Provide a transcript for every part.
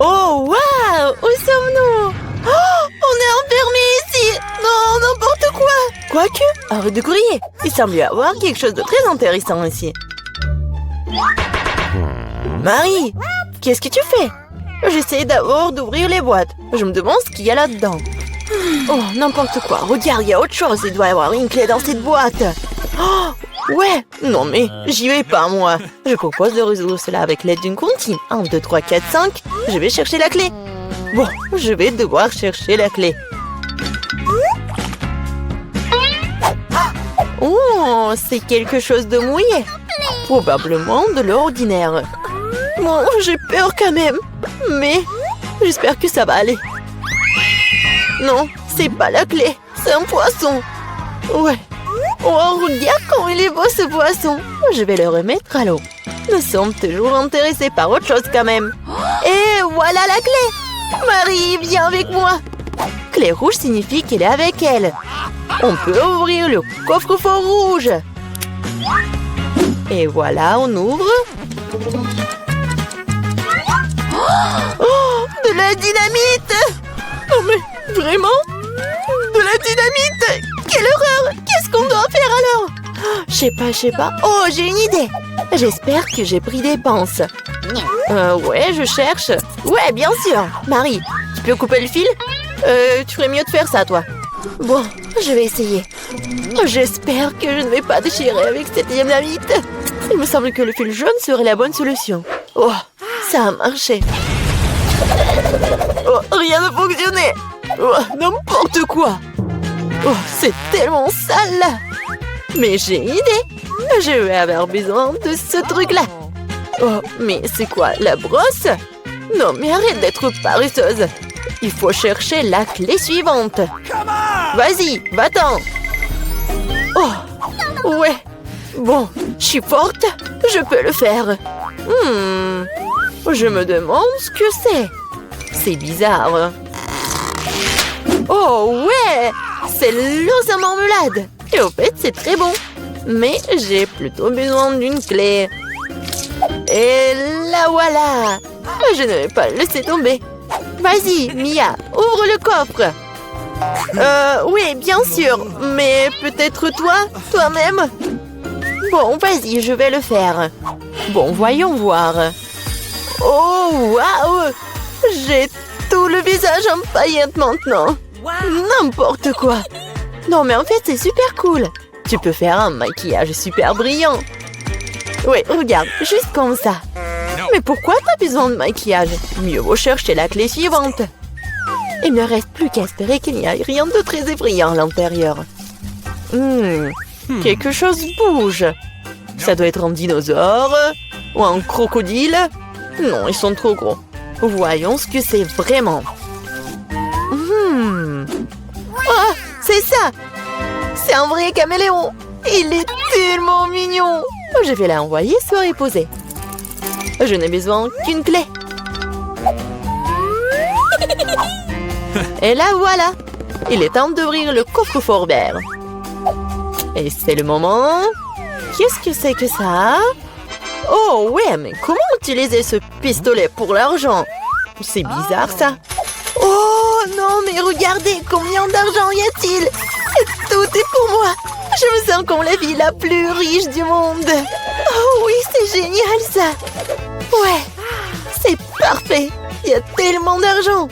Oh, waouh! Où sommes-nous? Oh, on est enfermés ici! Non, n'importe quoi! Quoique, arrête de courir! Il semble y avoir quelque chose de très intéressant ici. Marie, qu'est-ce que tu fais? J'essaie d'abord d'ouvrir les boîtes. Je me demande ce qu'il y a là-dedans. Oh, n'importe quoi. Regarde, il y a autre chose. Il doit y avoir une clé dans cette boîte. Oh, ouais. Non, mais j'y vais pas, moi. Je propose de résoudre cela avec l'aide d'une comptine. 1, 2, 3, 4, 5. Je vais chercher la clé. Bon, je vais devoir chercher la clé. Oh, c'est quelque chose de mouillé. Probablement de l'ordinaire. Bon, j'ai peur quand même. Mais j'espère que ça va aller. Non, c'est pas la clé. C'est un poisson. Ouais. Oh, regarde comme il est beau ce poisson. Je vais le remettre à l'eau. Nous sommes toujours intéressés par autre chose quand même. Et voilà la clé. Marie, viens avec moi. Clé rouge signifie qu'elle est avec elle. On peut ouvrir le coffre-fort rouge. Et voilà, on ouvre. Oh, de la dynamite! Oh, mais vraiment? De la dynamite? Quelle horreur! Qu'est-ce qu'on doit faire alors? Je sais pas. Oh, j'ai une idée! J'espère que j'ai pris des pinces. Ouais, je cherche. Ouais, bien sûr. Marie, tu peux couper le fil? Tu ferais mieux de faire ça, toi. Bon, je vais essayer. J'espère que je ne vais pas déchirer avec cette dynamite. Il me semble que le fil jaune serait la bonne solution. Oh, ça a marché. Oh, rien ne fonctionnait. Oh, n'importe quoi. Oh, c'est tellement sale là. Mais j'ai une idée. Je vais avoir besoin de ce truc-là. Oh, mais c'est quoi, la brosse? Non, mais arrête d'être paresseuse. Il faut chercher la clé suivante. Vas-y, va-t'en. Oh, ouais. Bon, je suis forte. Je peux le faire. Je me demande ce que c'est. C'est bizarre. Oh, ouais. C'est l'os à marmelade. Et au fait, c'est très bon. Mais j'ai plutôt besoin d'une clé. Et la voilà. Je ne vais pas le laisser tomber. Vas-y, Mia, ouvre le coffre. Oui, bien sûr. Mais peut-être toi-même. Bon, vas-y, je vais le faire. Bon, voyons voir. Oh, waouh! J'ai tout le visage en paillettes maintenant. N'importe quoi. Non, mais en fait, c'est super cool. Tu peux faire un maquillage super brillant. Oui, regarde, juste comme ça. Mais pourquoi t'as besoin de maquillage? Mieux vaut chercher la clé suivante. Il ne reste plus qu'à espérer qu'il n'y ait rien de très effrayant à l'intérieur. Quelque chose bouge. Ça doit être un dinosaure ou un crocodile. Non, ils sont trop gros. Voyons ce que c'est vraiment. Oh, c'est ça. C'est un vrai caméléon. Il est tellement mignon. Je vais l'envoyer se reposer. Je n'ai besoin qu'une clé. Et là, voilà. Il est temps d'ouvrir le coffre-fort vert. Et c'est le moment. Qu'est-ce que c'est que ça? Oh, ouais, mais comment utiliser ce pistolet pour l'argent? C'est bizarre, ça. Oh, non, mais regardez, combien d'argent y a-t-il? Tout est pour moi. Je me sens comme la fille la plus riche du monde. Oh oui, c'est génial, ça. Ouais, c'est parfait. Il y a tellement d'argent.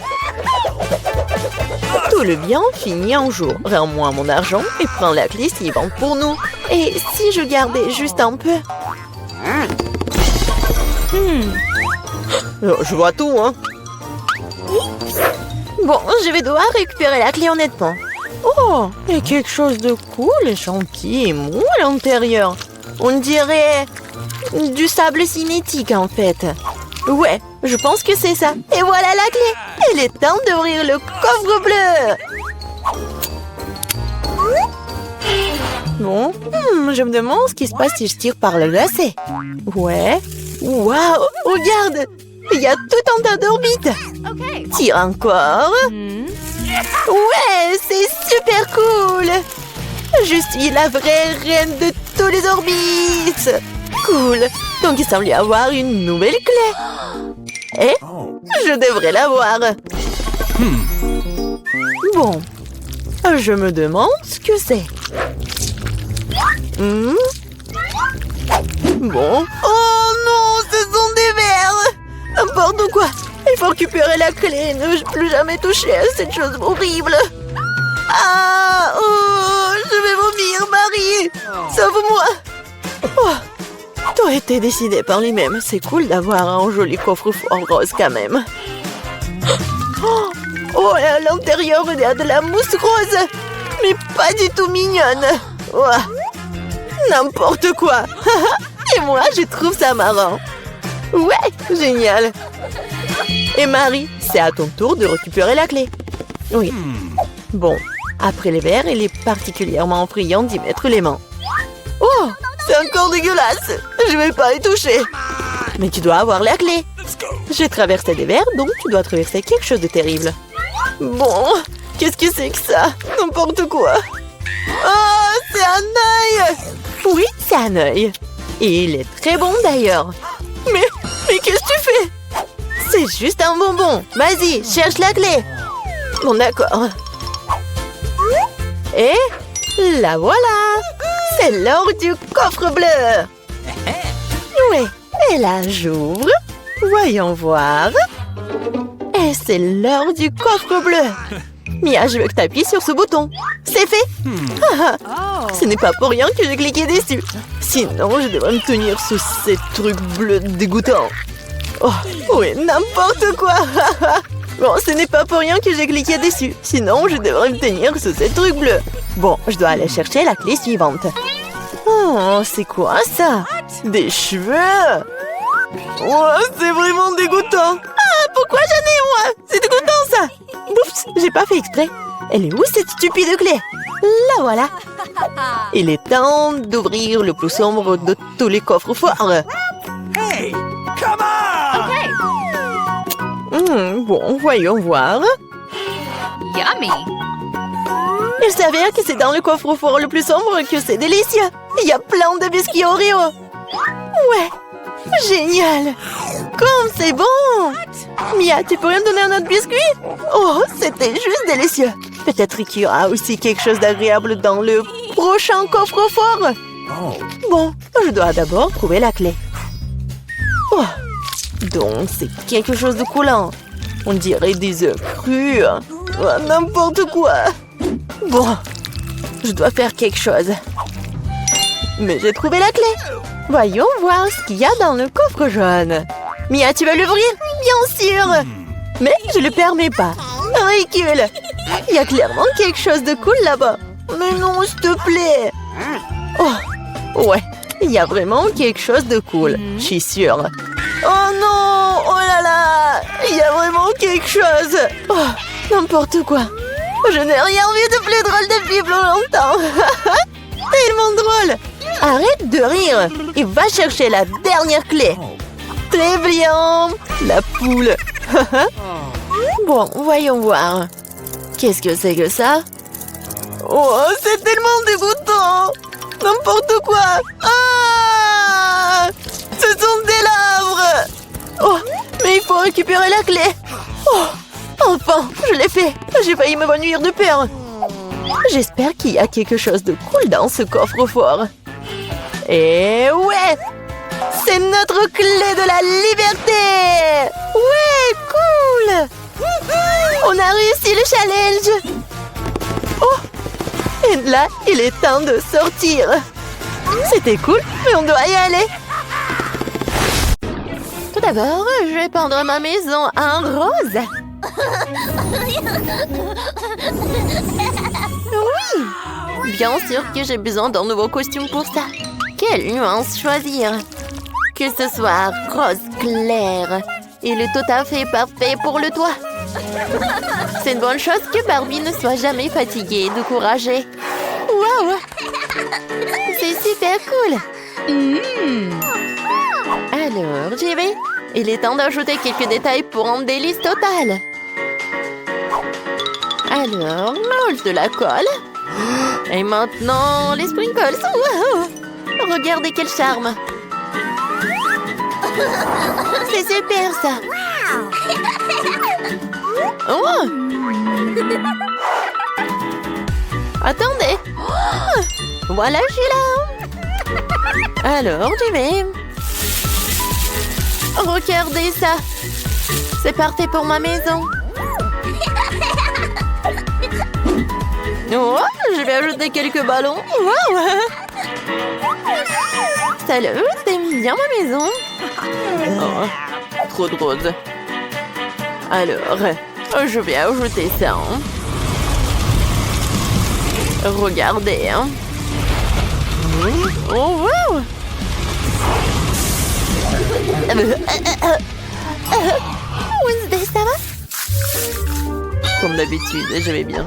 Tout le bien finit un jour. Rends-moi mon argent et prends la clé suivante pour nous. Et si je gardais juste un peu? Je vois tout, hein. Bon, je vais devoir récupérer la clé honnêtement. Oh, il y a quelque chose de cool et gentil et mou à l'intérieur. On dirait du sable cinétique en fait. Ouais, je pense que c'est ça. Et voilà la clé. Il est temps d'ouvrir le coffre bleu. Bon, je me demande ce qui se passe si je tire par le lacet. Ouais. Waouh, regarde. Il y a tout un tas d'orbites. Tire encore. Ouais, c'est super cool. Je suis la vraie reine de tous les orbites. Cool. Donc il semble y avoir une nouvelle clé. Eh, je devrais l'avoir. Bon, je me demande ce que c'est. Bon. Oh non, ce sont des verres. N'importe quoi. Il faut récupérer la clé. Ne plus jamais toucher à cette chose horrible. Ah, oh, je vais vomir, Marie. Sauve-moi. Oh, tout a été décidé par lui-même. C'est cool d'avoir un joli coffre-fort rose quand même. Oh, et à l'intérieur, il y a de la mousse rose. Mais pas du tout mignonne. Oh, n'importe quoi. Et moi, je trouve ça marrant. Ouais, génial. Et Marie, c'est à ton tour de récupérer la clé. Oui. Bon, après les verres, il est particulièrement friand d'y mettre les mains. Oh, c'est encore dégueulasse. Je vais pas y toucher. Mais tu dois avoir la clé. J'ai traversé des verres, donc tu dois traverser quelque chose de terrible. Bon, qu'est-ce que c'est que ça? N'importe quoi. Oh, c'est un œil. Oui, c'est un œil. Et il est très bon d'ailleurs. Mais qu'est-ce que tu fais? C'est juste un bonbon. Vas-y, cherche la clé. Bon, d'accord. Et la voilà. C'est l'heure du coffre bleu. Oui, et là, j'ouvre. Voyons voir. Et c'est l'heure du coffre bleu. Mia, je veux que tu appuies sur ce bouton. C'est fait. Ce n'est pas pour rien que j'ai cliqué dessus. Sinon, je devrais me tenir sous ces trucs bleus dégoûtants. Oh, oui, n'importe quoi. Bon, ce n'est pas pour rien que j'ai cliqué dessus. Sinon, je devrais me tenir sous ces trucs bleus. Bon, je dois aller chercher la clé suivante. Oh, c'est quoi ça? Des cheveux? Oh, c'est vraiment dégoûtant. Ah, pourquoi j'en ai moi? C'est dégoûtant ça. Oups, j'ai pas fait exprès. Elle est où cette stupide clé? La voilà. Il est temps d'ouvrir le plus sombre de tous les coffres forts. Hey, come on! Bon, voyons voir. Yummy! Il s'avère que c'est dans le coffre-fort le plus sombre que c'est délicieux. Il y a plein de biscuits Oreo. Ouais, génial. Comme c'est bon. Mia, tu pourrais me donner un autre biscuit? Oh, c'était juste délicieux. Peut-être qu'il y aura aussi quelque chose d'agréable dans le prochain coffre-fort. Bon, je dois d'abord trouver la clé. Oh, donc c'est quelque chose de coulant. On dirait des œufs crus. Oh, n'importe quoi. Bon, je dois faire quelque chose. Mais j'ai trouvé la clé. Voyons voir ce qu'il y a dans le coffre jaune. Mia, tu vas l'ouvrir? Bien sûr. Mais je ne le permets pas. Ridicule. Il y a clairement quelque chose de cool là-bas. Mais non, s'il te plaît. Oh, ouais. Il y a vraiment quelque chose de cool. Je suis sûre. Oh non! Oh là là! Il y a vraiment quelque chose. Oh, n'importe quoi. Je n'ai rien vu de plus drôle depuis plus longtemps. Tellement drôle. Arrête de rire et va chercher la dernière clé. Très bien. La poule. Bon, voyons voir. Qu'est-ce que c'est que ça? Oh, c'est tellement dégoûtant. N'importe quoi. Ah! Ce sont des larves. Oh, mais il faut récupérer la clé. Oh, enfin, je l'ai fait. J'ai failli m'évanouir de peur. J'espère qu'il y a quelque chose de cool dans ce coffre-fort. Et ouais! C'est notre clé de la liberté! Ouais, cool! On a réussi le challenge! Oh! Et là, il est temps de sortir. C'était cool, mais on doit y aller. Tout d'abord, je vais peindre ma maison en rose. Oui! Bien sûr que j'ai besoin d'un nouveau costume pour ça. Quelle nuance choisir? Que ce soit rose clair. Il est tout à fait parfait pour le toit. C'est une bonne chose que Barbie ne soit jamais fatiguée et découragée. Waouh! C'est super cool! Alors, j'y vais. Il est temps d'ajouter quelques détails pour un délice total. Alors, mange de la colle. Et maintenant, les sprinkles. Wow! Regardez quel charme. C'est super ça. Oh! Attendez. Voilà, je suis là. Alors, j'y vais. Regardez ça. C'est parti pour ma maison. Oh, je vais ajouter quelques ballons. Wow. Salut, t'aimes bien ma maison? Oh, trop drôle. Alors, je vais ajouter ça. Regardez. Oh, wow. Wednesday, ça va? Comme d'habitude, je vais bien.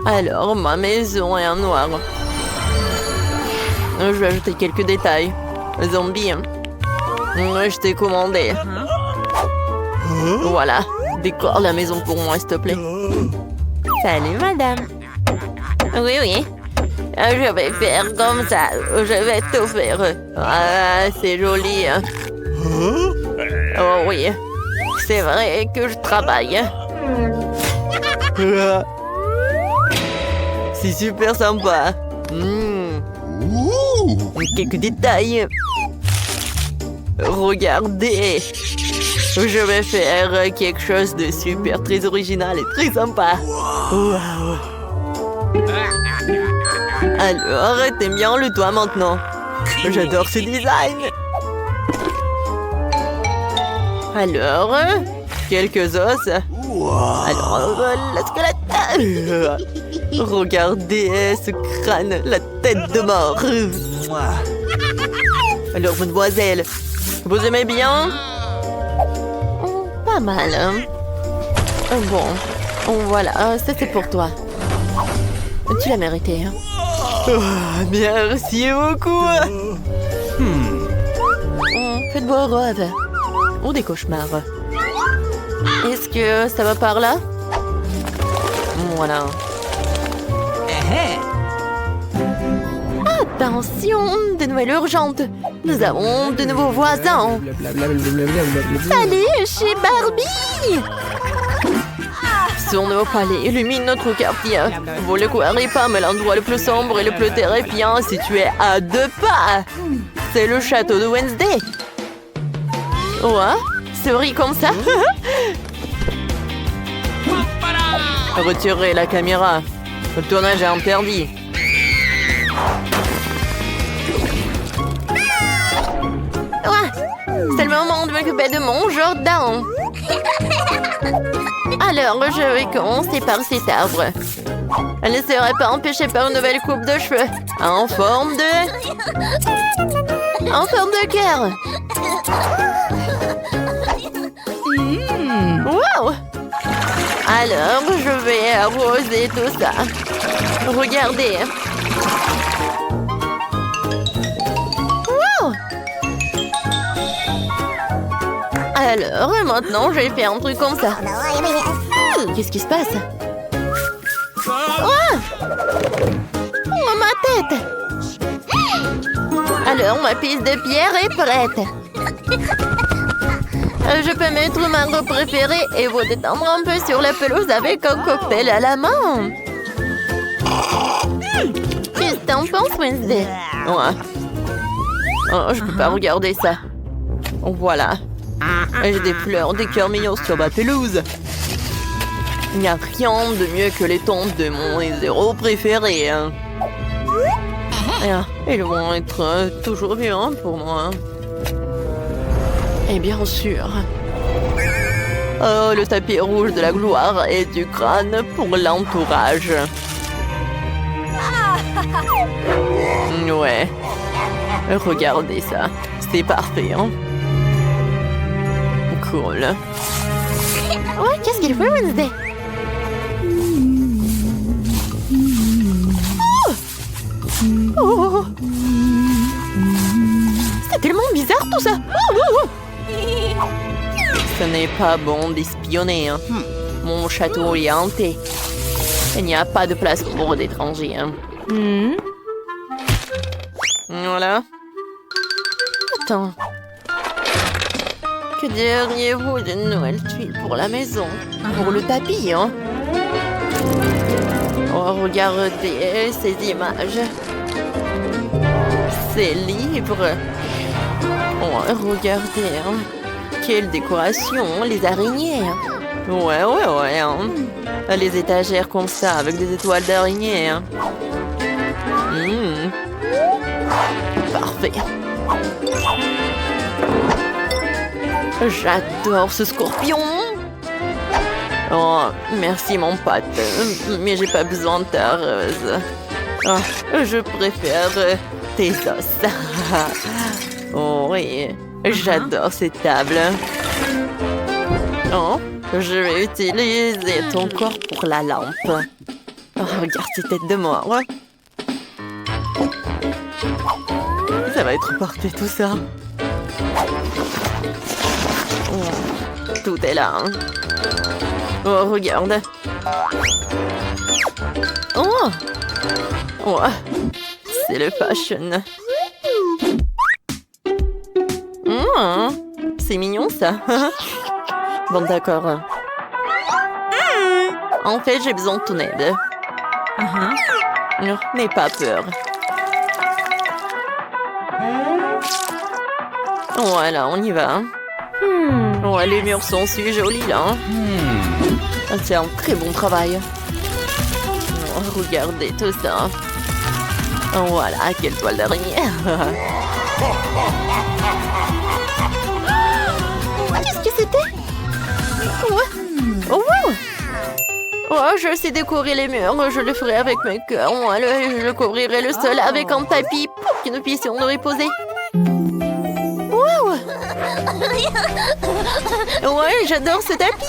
Alors, ma maison est en noir. Je vais ajouter quelques détails. Zombie. Je t'ai commandé. Voilà. Décore la maison pour moi, s'il te plaît. Salut, madame. Oui, oui. Je vais faire comme ça. Je vais tout faire. Ah, c'est joli. Oh oui. C'est vrai que je travaille. C'est super sympa. Quelques détails. Regardez. Je vais faire quelque chose de super très original et très sympa. Wow. Alors, t'aimes bien le toit maintenant? J'adore ce design. Alors, quelques os. Alors, le squelette. Regardez ce crâne, la tête de mort. Alors, mademoiselle, vous aimez bien? Pas mal. Hein? Bon, voilà, ça c'est pour toi. Tu l'as mérité. Hein? Merci beaucoup. Faites beau rêve. Ou des cauchemars. Est-ce que ça va par là? Voilà. Attention, de nouvelles urgentes. Nous avons de nouveaux voisins. Salut, chez Barbie. Son nouveau palais illumine notre quartier. Vous le croirez pas, mais l'endroit le plus sombre et le plus terrifiant est situé à 2 pas. C'est le château de Wednesday. Ouais, souris comme ça. Retirez la caméra. Le tournage est interdit. Ouais, c'est le moment de m'occuper de mon jardin. Alors, je vais commencer par cet arbre. Elle ne serait pas empêchée par une nouvelle coupe de cheveux. En forme de cœur. Wow! Alors, je vais arroser tout ça. Regardez. Wow! Alors, maintenant, je vais faire un truc comme ça. Qu'est-ce qui se passe? Oh! Oh, ma tête! Alors, ma piste de pierre est prête. Je peux mettre ma robe préférée et vous détendre un peu sur la pelouse avec un cocktail à la main. Qu'est-ce que t'en penses, Wednesday? Ouais. Oh, je peux pas regarder ça. Voilà. J'ai des fleurs, des cœurs mignons sur ma pelouse. Il n'y a rien de mieux que les tombes de mon héros préféré. Ils vont être toujours bien pour moi. Et bien sûr. Oh, le tapis rouge de la gloire et du crâne pour l'entourage. Ouais. Regardez ça. C'est parfait, hein? Cool. Ouais, qu'est-ce qu'il fait, Wednesday? Oh! C'est tellement bizarre tout ça. Ce n'est pas bon d'espionner. Hein. Mon château est hanté. Il n'y a pas de place pour d'étrangers. Hein. Voilà. Attends. Que diriez-vous d'une nouvelle tuile pour la maison? Pour le tapis, hein? Oh, regardez ces images. Ces livres. Oh, regardez, hein. Quelle décoration, les araignées. Ouais, hein. Les étagères comme ça, avec des étoiles d'araignées. Hein. Parfait. J'adore ce scorpion. Oh, merci mon pote, mais j'ai pas besoin de ta rose. Oh, je préfère tes os. Oh oui, j'adore ces tables. Oh, je vais utiliser ton corps pour la lampe. Oh, regarde ces têtes de mort. Ça va être parfait tout ça. Oh, tout est là. Hein. Oh, regarde. Oh, oh. C'est le fashion. Oh, c'est mignon ça. Bon, d'accord. En fait, j'ai besoin de ton aide. N'aie pas peur. Voilà, on y va. Oh, les murs sont si jolis là. C'est un très bon travail. Oh, regardez tout ça. Oh, voilà, quelle toile d'araignée. Qu'est-ce que c'était? Oh, wow. Oh, je sais décorer les murs. Je le ferai avec mes cœurs. Je couvrirai le sol avec un tapis pour que nous puissions nous reposer. Wow. Ouais, j'adore ce tapis.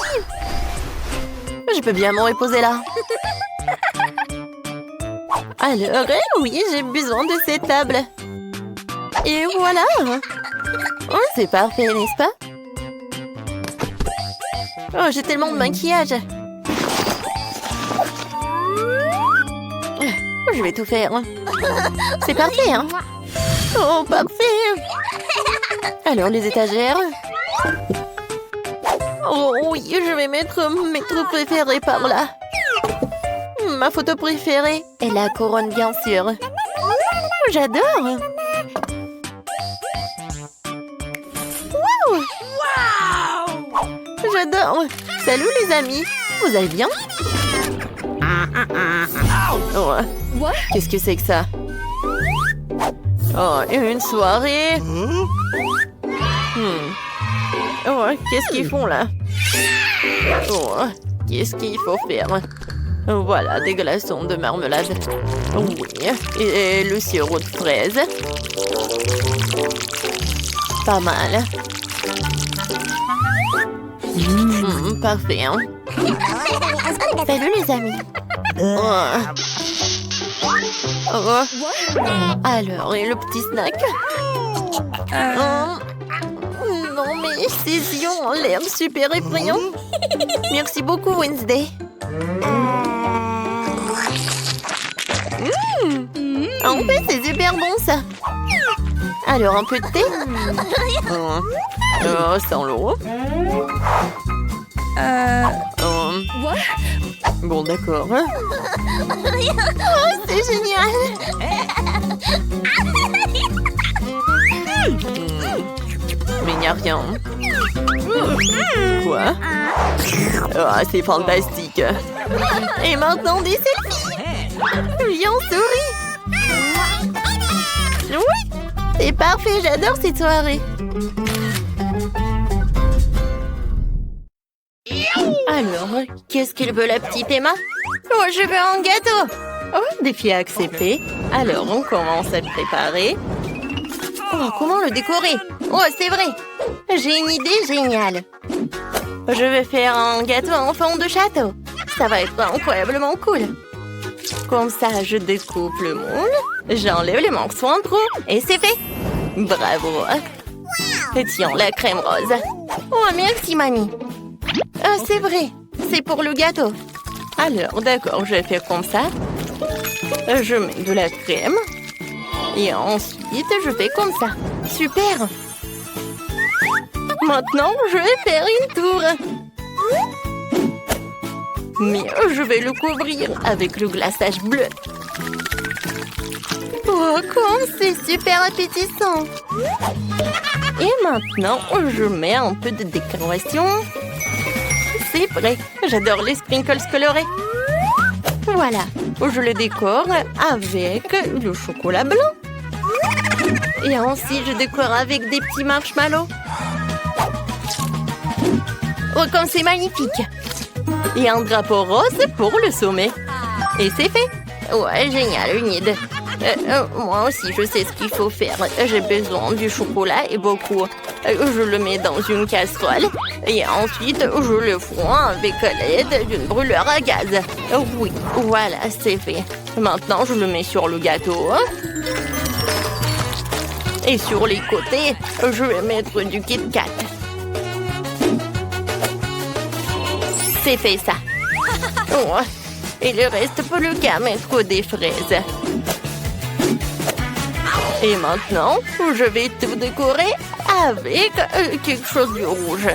Je peux bien me reposer là. Alors, oui, j'ai besoin de cette table. Et voilà. Oh, c'est parfait, n'est-ce pas? Oh, j'ai tellement de maquillage. Je vais tout faire. C'est parfait, hein? Oh, parfait. Alors, les étagères. Oh oui, je vais mettre mes trucs préférés par là. Ma photo préférée est la couronne, bien sûr. J'adore. Wow. J'adore. Salut les amis. Vous allez bien? Oh. Qu'est-ce que c'est que ça? Oh, une soirée. Oh, qu'est-ce qu'ils font là? Oh, qu'est-ce qu'il faut faire? Voilà, des glaçons de marmelade. Oui, et le sirop de fraise. Pas mal. Parfait, hein? Salut les amis. Oh. Alors, et le petit snack? Non, mais ces yeux ont l'air super effrayants. Merci beaucoup, Wednesday. En fait, c'est super bon, ça. Alors, un peu de thé? Sans l'eau. Bon, d'accord. Oh, c'est génial. Mais il n'y a rien. Quoi? Oh, c'est fantastique. Et maintenant, des selfies. Viens, souris. Oui, c'est parfait. J'adore cette soirée. Alors, qu'est-ce qu'il veut la petite Emma? Oh, je veux un gâteau. Oh, défi accepté. Alors, on commence à le préparer. Oh, comment le décorer? Oh, c'est vrai. J'ai une idée géniale. Je vais faire un gâteau en forme de château. Ça va être incroyablement cool. Comme ça, je découpe le moule. J'enlève les morceaux en trop. Et c'est fait. Bravo. Et tiens, la crème rose. Oh, merci, mamie. C'est vrai. C'est pour le gâteau. Alors, d'accord, je vais faire comme ça. Je mets de la crème. Et ensuite, je fais comme ça. Super. Maintenant, je vais faire une tour. Mais je vais le couvrir avec le glaçage bleu. Oh, comme c'est super appétissant! Et maintenant, je mets un peu de décoration. C'est prêt. J'adore les sprinkles colorés. Voilà, je le décore avec le chocolat blanc. Et ensuite, je décore avec des petits marshmallows. Oh, comme c'est magnifique! Et un drapeau rose pour le sommet. Et c'est fait. Ouais, génial, une idée. Moi aussi, je sais ce qu'il faut faire. J'ai besoin du chocolat et beaucoup. Je le mets dans une casserole. Et ensuite, je le fonds avec l'aide d'une brûleur à gaz. Oui, voilà, c'est fait. Maintenant, je le mets sur le gâteau. Et sur les côtés, je vais mettre du Kit Kat. C'est fait ça. Oh, et le reste, pour le cas, mettre des fraises. Et maintenant, je vais tout décorer avec quelque chose de rouge.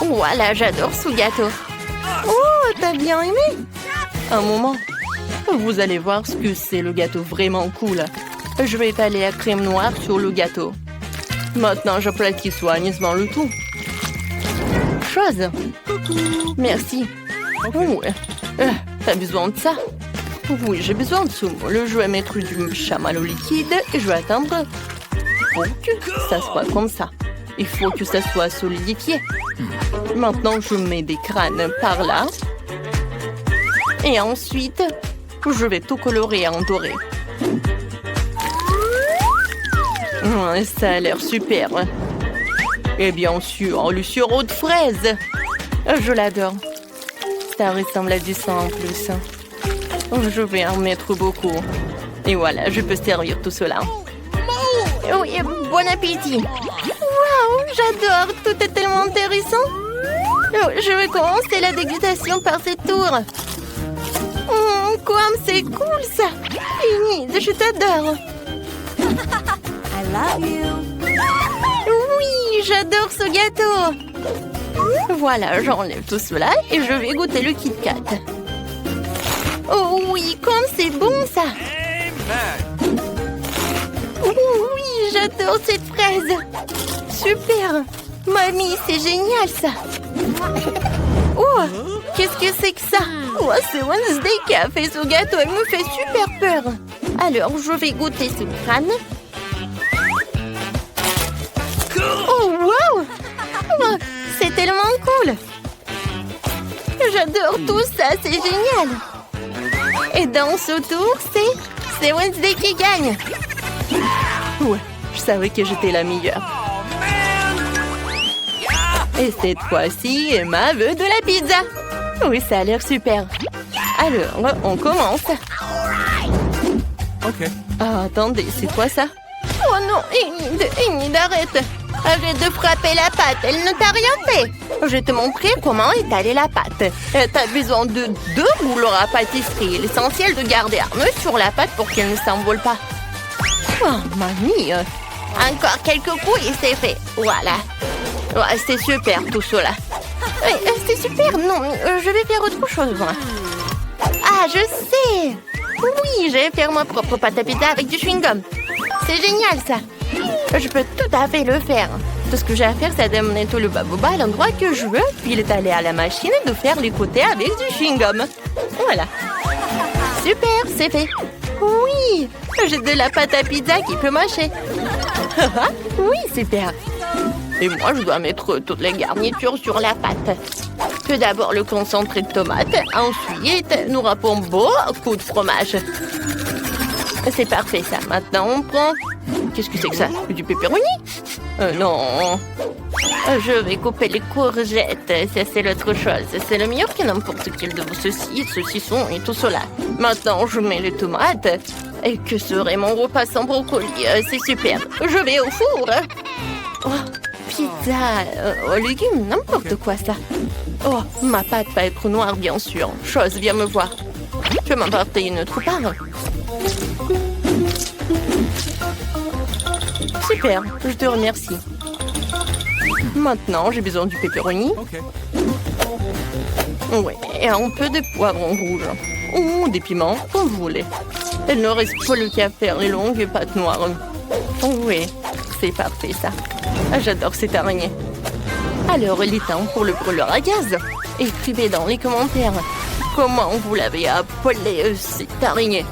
Voilà, j'adore ce gâteau. Oh, t'as bien aimé? Un moment. Vous allez voir ce que c'est le gâteau vraiment cool. Je vais étaler la crème noire sur le gâteau. Maintenant, j'aplatis soigneusement le tout. Chose. Merci. Oh, t'as besoin de ça? Oui, j'ai besoin de ce moule. Je vais mettre du chamallow liquide et je vais attendre pour que ça soit comme ça. Il faut que ça soit solidifié. Maintenant, je mets des crânes par là. Et ensuite, je vais tout colorer en doré. Ça a l'air super. Et bien sûr, le sirop de fraise. Je l'adore. Ça ressemble à du sang en plus. Je vais en mettre beaucoup. Et voilà, je peux servir tout cela. Oui, bon appétit. Waouh, j'adore. Tout est tellement intéressant. Je vais commencer la dégustation par cette tour. Comme c'est cool ça. Enid, je t'adore. I love you. Oui, j'adore ce gâteau. Voilà, j'enlève tout cela et je vais goûter le Kit Kat. Oh oui, comme c'est bon ça. Oui, j'adore cette fraise. Super. Mamie, c'est génial ça. Oh, qu'est-ce que c'est que ça? Oh, c'est Wednesday qui a fait ce gâteau. Elle me fait super peur. Alors, je vais goûter ce crâne. Oh, wow! Oh, c'est tellement cool. J'adore tout ça, c'est génial. Et dans ce tour, c'est Wednesday qui gagne. Ouais, je savais que j'étais la meilleure. Et cette fois-ci, Emma veut de la pizza. Oui, ça a l'air super. Alors, on commence. Ok. Ah, attendez, c'est quoi ça? Oh non, Enid, arrête. Arrête de frapper la pâte, elle ne t'a rien fait. Je vais te montrer comment étaler la pâte. T'as besoin de 2 rouleaux à pâtisserie. L'essentiel de garder un œuf sur la pâte pour qu'elle ne s'envole pas. Oh, mamie. Encore quelques coups et c'est fait. Voilà. Ouais, c'est super tout cela. C'est super, non, je vais faire autre chose. Moi. Ah, je sais. Oui, je vais faire ma propre pâte à pizza avec du chewing-gum. C'est génial ça. Je peux tout à fait le faire. Tout ce que j'ai à faire, c'est d'amener tout le baboba à l'endroit que je veux, puis l'étaler à la machine et de faire les côtés avec du chewing-gum. Voilà. Super, c'est fait. Oui, j'ai de la pâte à pizza qui peut mâcher. Oui, super. Et moi, je dois mettre toutes les garnitures sur la pâte. Tout d'abord, le concentré de tomate. Ensuite, nous râpons beaucoup de fromage. C'est parfait, ça. Maintenant, on prend... Qu'est-ce que c'est que ça? Du pepperoni? Non. Je vais couper les courgettes. Ça, c'est l'autre chose. C'est le meilleur que n'importe quel de vos saucissons et tout cela. Maintenant, je mets les tomates. Et que serait mon repas sans brocoli? C'est super. Je vais au four. Oh, pizza, légumes, n'importe quoi ça. Oh, ma pâte va être noire, bien sûr. Chose, viens me voir. Je vais m'apporter une autre part. Super, je te remercie. Maintenant, j'ai besoin du pepperoni. Okay. Oui, et un peu de poivron rouge. Ou des piments, comme vous voulez. Il ne reste plus qu'à faire les longues pâtes noires. Oui, c'est parfait ça. Ah, j'adore cette araignée. Alors, il est temps pour le brûleur à gaz. Écrivez dans les commentaires comment vous l'avez appelé cette araignée.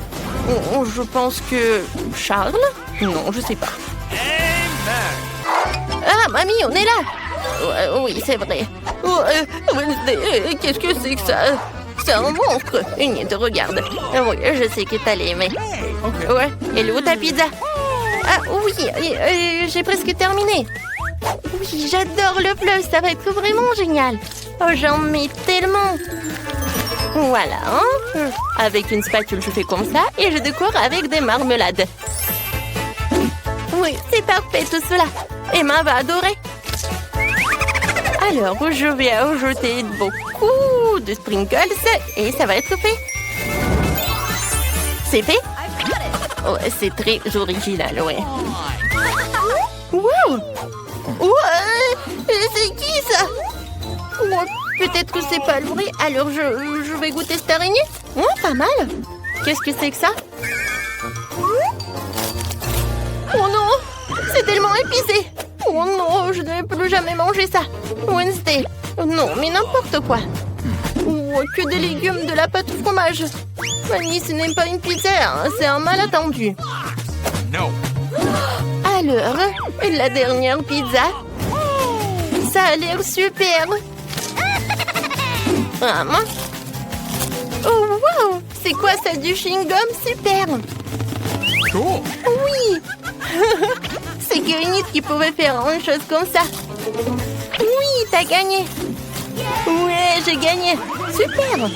Oh, je pense que... Charles? Non, je sais pas. Amen. Ah, mamie, on est là! Oui, c'est vrai. Oh, Wednesday, qu'est-ce que c'est que ça? C'est un monstre! Une te regarde. Oui, je sais que t'allais aimer. Okay. Ouais, et où ta pizza? Ah oui, j'ai presque terminé. Oui, j'adore le fleuve, ça va être vraiment génial. Oh, j'en mets tellement. Voilà, hein? Avec une spatule, je fais comme ça et je décore avec des marmelades. Oui, c'est parfait tout cela. Emma va adorer. Alors, je vais ajouter beaucoup de sprinkles et ça va être fait. C'est fait? Ouais, c'est très original, ouais. Wow! C'est qui ça? Peut-être que c'est pas le vrai, alors je vais goûter cette araignée. Pas mal. Qu'est-ce que c'est que ça? Oh non! C'est tellement épicé! Oh non, je ne vais plus jamais manger ça. Wednesday. Non, mais n'importe quoi. Oh, que des légumes, de la pâte au fromage. Mamie, ce n'est pas une pizza, hein, c'est un malentendu. No. Alors, la dernière pizza. Ça a l'air super. Ah, mince. Oh, wow! C'est quoi ça, du chewing-gum? Super! Cool. Oui! C'est Granit qui pouvait faire une chose comme ça. Oui, t'as gagné. Ouais, j'ai gagné. Super.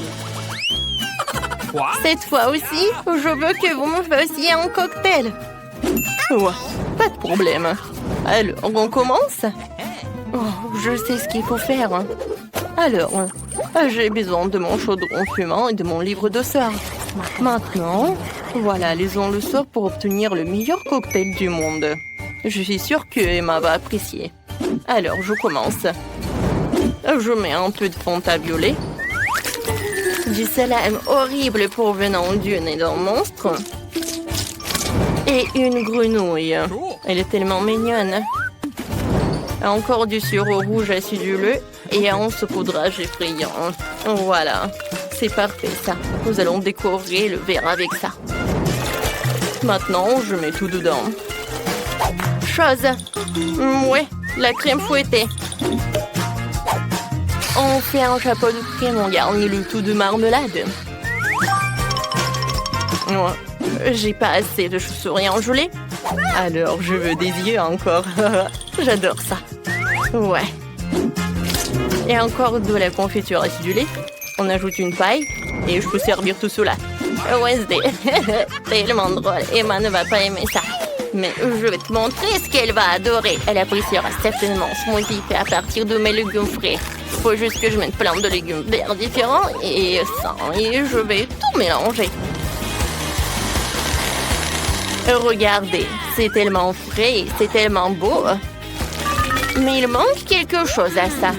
What? Cette fois aussi, je veux que vous me fassiez un cocktail. Ouais, pas de problème. Alors, on commence? Oh, je sais ce qu'il faut faire. Alors, j'ai besoin de mon chaudron fumant et de mon livre de sort. Maintenant, voilà, lisons le sort pour obtenir le meilleur cocktail du monde. Je suis sûre que Emma va apprécier. Alors, je commence. Je mets un peu de fond à violet. Du salame horrible provenant du nez d'un monstre. Et une grenouille. Elle est tellement mignonne. Encore du sirop rouge aciduleux et un saupoudrage effrayant. Voilà, c'est parfait ça. Nous allons décorer le verre avec ça. Maintenant, je mets tout dedans. Chose. Ouais, la crème fouettée. On fait un chapeau de crème, on garnit le tout de marmelade. Ouais, j'ai pas assez de chauves-souris en gelée. Alors, je veux des yeux encore. J'adore ça. Ouais. Et encore de la confiture acidulée. On ajoute une paille et je peux servir tout cela. Wednesday, tellement drôle. Emma ne va pas aimer ça. Mais je vais te montrer ce qu'elle va adorer. Elle appréciera certainement ce smoothie fait à partir de mes légumes frais. Faut juste que je mette plein de légumes verts différents et ça. Et je vais tout mélanger. Regardez, c'est tellement frais, c'est tellement beau. Mais il manque quelque chose à ça.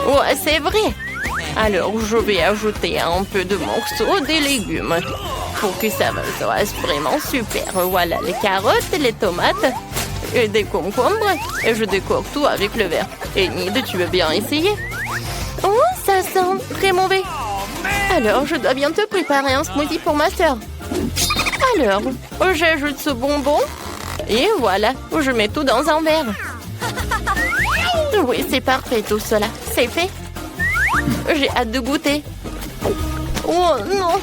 Oh, c'est vrai. Alors, je vais ajouter un peu de morceaux des légumes pour que ça soit vraiment super. Voilà, les carottes, les tomates et des concombres. Et je décore tout avec le verre. Et Nid, tu veux bien essayer? Oh, ça sent très mauvais. Alors, je dois bientôt préparer un smoothie pour ma sœur. Alors, j'ajoute ce bonbon. Et voilà, je mets tout dans un verre. Oui, c'est parfait tout cela. C'est fait. J'ai hâte de goûter. Oh non,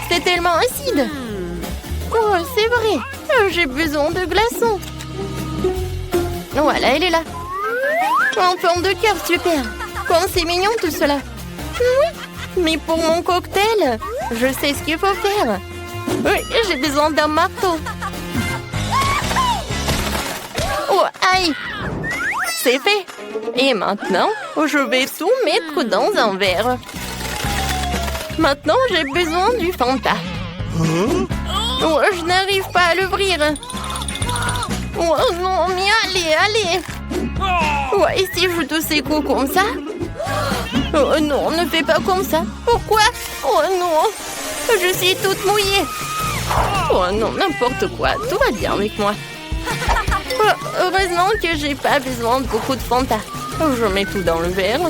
c'est tellement acide. Oh, c'est vrai. J'ai besoin de glaçons. Voilà, elle est là. En forme de cœur, super. Comme c'est mignon tout cela. Oui, mais pour mon cocktail, je sais ce qu'il faut faire. Oui, j'ai besoin d'un marteau. Oh, aïe. C'est fait. Et maintenant, je vais tout mettre dans un verre. Maintenant, j'ai besoin du Fanta. Oh, je n'arrive pas à l'ouvrir. Oh non, mais allez, allez. Ouais, et si je te secoue comme ça? Oh non, ne fais pas comme ça. Pourquoi? Oh non, je suis toute mouillée. Oh non, n'importe quoi, tout va bien avec moi. Oh, heureusement que j'ai pas besoin de beaucoup de Fanta. Je mets tout dans le verre.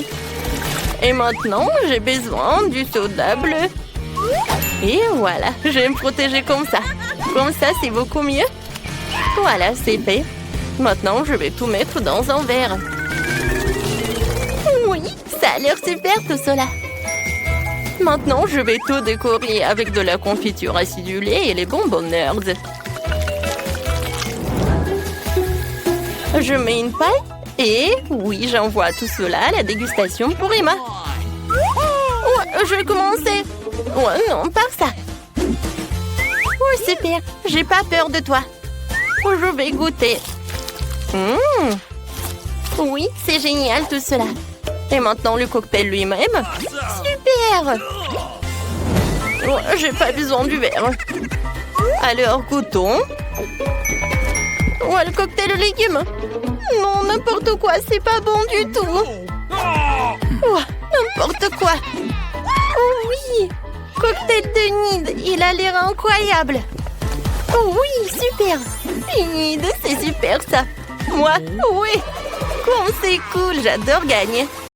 Et maintenant, j'ai besoin du soda bleu. Et voilà, je vais me protéger comme ça. Comme ça, c'est beaucoup mieux. Voilà, c'est fait. Maintenant, je vais tout mettre dans un verre. Oui, ça a l'air super tout cela. Maintenant, je vais tout décorer avec de la confiture acidulée et les bonbons Nerds. Je mets une paille et oui, j'envoie tout cela à la dégustation pour Emma. Oh, je vais commencer. Oh non, pas ça. Oh, super, j'ai pas peur de toi. Oh, je vais goûter. Oui, c'est génial tout cela. Et maintenant le cocktail lui-même. Super! Oh, j'ai pas besoin du verre. Alors goûtons. Oh, le cocktail aux légumes. Non, n'importe quoi, c'est pas bon du tout. Oh, n'importe quoi. Oh oui, cocktail de Nid, il a l'air incroyable. Oh oui, super. Nid, c'est super ça. Moi, oui. Comme c'est cool, j'adore gagner.